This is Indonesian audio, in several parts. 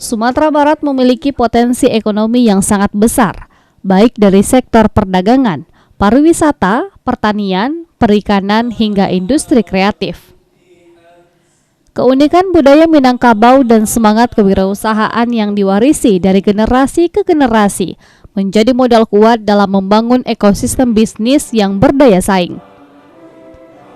Sumatera Barat memiliki potensi ekonomi yang sangat besar, baik dari sektor perdagangan, pariwisata, pertanian, perikanan, hingga industri kreatif. Keunikan budaya Minangkabau dan semangat kewirausahaan yang diwarisi dari generasi ke generasi menjadi modal kuat dalam membangun ekosistem bisnis yang berdaya saing.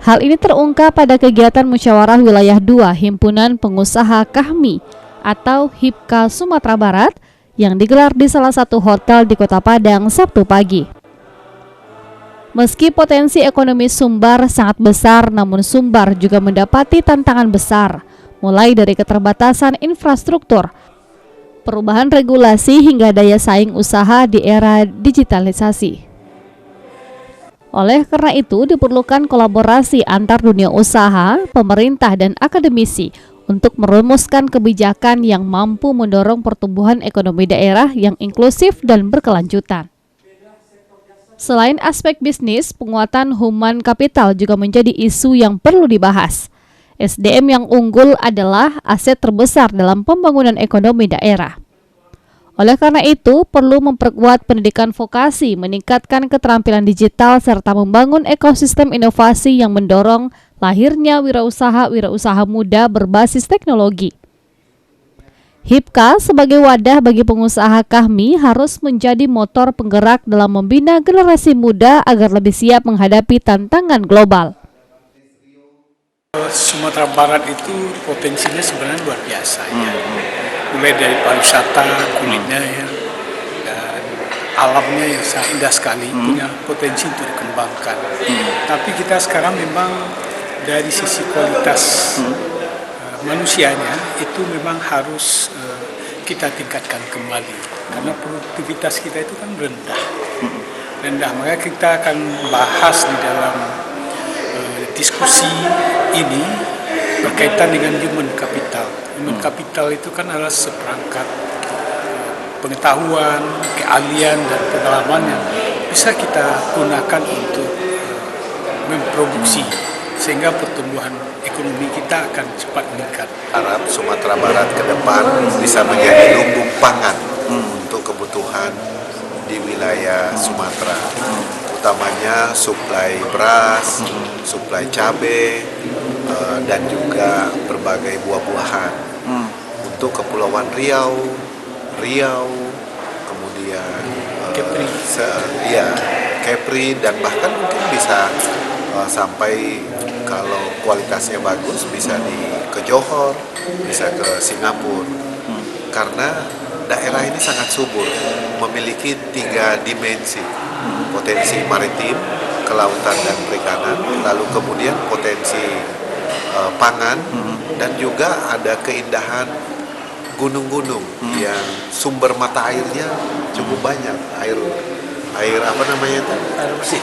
Hal ini terungkap pada kegiatan Musyawarah Wilayah 2 Himpunan Pengusaha KAHMI atau HIPKA Sumatera Barat yang digelar di salah satu hotel di Kota Padang Sabtu pagi. Meski potensi ekonomi Sumbar sangat besar, namun Sumbar juga mendapati tantangan besar, mulai dari keterbatasan infrastruktur, perubahan regulasi hingga daya saing usaha di era digitalisasi. Oleh karena itu, diperlukan kolaborasi antar dunia usaha, pemerintah, dan akademisi untuk merumuskan kebijakan yang mampu mendorong pertumbuhan ekonomi daerah yang inklusif dan berkelanjutan. Selain aspek bisnis, penguatan human capital juga menjadi isu yang perlu dibahas. SDM yang unggul adalah aset terbesar dalam pembangunan ekonomi daerah. Oleh karena itu, perlu memperkuat pendidikan vokasi, meningkatkan keterampilan digital, serta membangun ekosistem inovasi yang mendorong lahirnya wirausaha muda berbasis teknologi. HIPKA sebagai wadah bagi pengusaha KAHMI harus menjadi motor penggerak dalam membina generasi muda agar lebih siap menghadapi tantangan global. Sumatera Barat itu potensinya sebenarnya luar biasa ya. Mulai dari pariwisata, kuliner, dan alamnya yang sangat indah sekali, punya potensi untuk dikembangkan. Tapi kita sekarang memang dari sisi kualitas manusianya itu memang harus kita tingkatkan kembali, karena produktivitas kita itu kan rendah. Maka kita akan bahas di dalam diskusi ini berkaitan dengan human capital. Human capital itu kan adalah seperangkat pengetahuan, keahlian, dan pengalaman yang bisa kita gunakan untuk memproduksi, sehingga pertumbuhan ekonomi kita akan cepat meningkat. Harap Sumatera Barat ke depan bisa menjadi lumbung pangan untuk kebutuhan di wilayah Sumatera, utamanya suplai beras, suplai cabai, dan juga berbagai buah-buahan untuk Kepulauan Riau, kemudian Kepri, dan bahkan mungkin bisa sampai kalau kualitasnya bagus bisa ke Johor, bisa ke Singapura, karena daerah ini sangat subur, memiliki 3 dimensi, potensi maritim, kelautan dan perikanan, lalu kemudian potensi pangan, dan juga ada keindahan gunung-gunung yang sumber mata airnya cukup banyak, air apa namanya itu? Air bersih.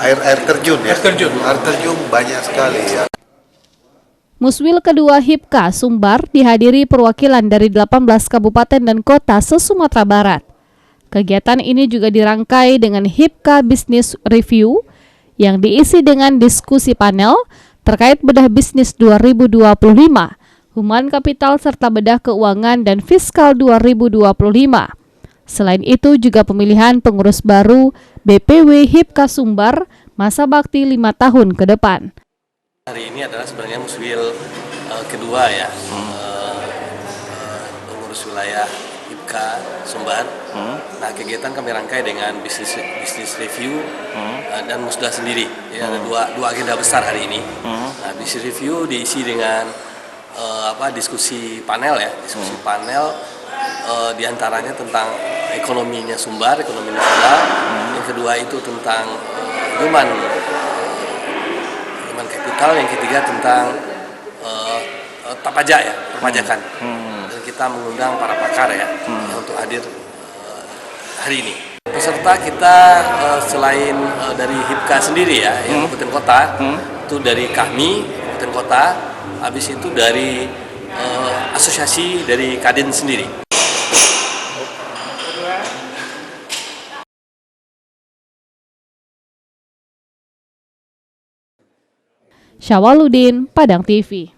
Air terjun ya. Air terjun banyak sekali ya. Muswil kedua HIPKA Sumbar dihadiri perwakilan dari 18 kabupaten dan kota se-Sumatera Barat. Kegiatan ini juga dirangkai dengan HIPKA Business Review yang diisi dengan diskusi panel terkait bedah bisnis 2025, human capital serta bedah keuangan dan fiskal 2025. Selain itu juga pemilihan pengurus baru BPW HIPKA Sumbar masa bakti 5 tahun ke depan. Hari ini adalah sebenarnya muswil kedua ya, pengurus wilayah HIPKA Sumbar. Nah, kegiatan kami rangkai dengan bisnis review dan musda sendiri. Ya, ada dua agenda besar hari ini. Nah, bisnis review diisi dengan diskusi panel ya, panel diantaranya tentang ekonominya Sumbar, ekonomi nasional. Yang kedua itu tentang human capital, yang ketiga tentang pajak ya, perpajakan. Dan kita mengundang para pakar ya untuk hadir hari ini. Peserta kita selain dari HIPKA sendiri ya, yang kabupaten kota, itu dari KAHMI kabupaten kota, habis itu dari asosiasi dari Kadin sendiri. Syawaludin, Padang TV.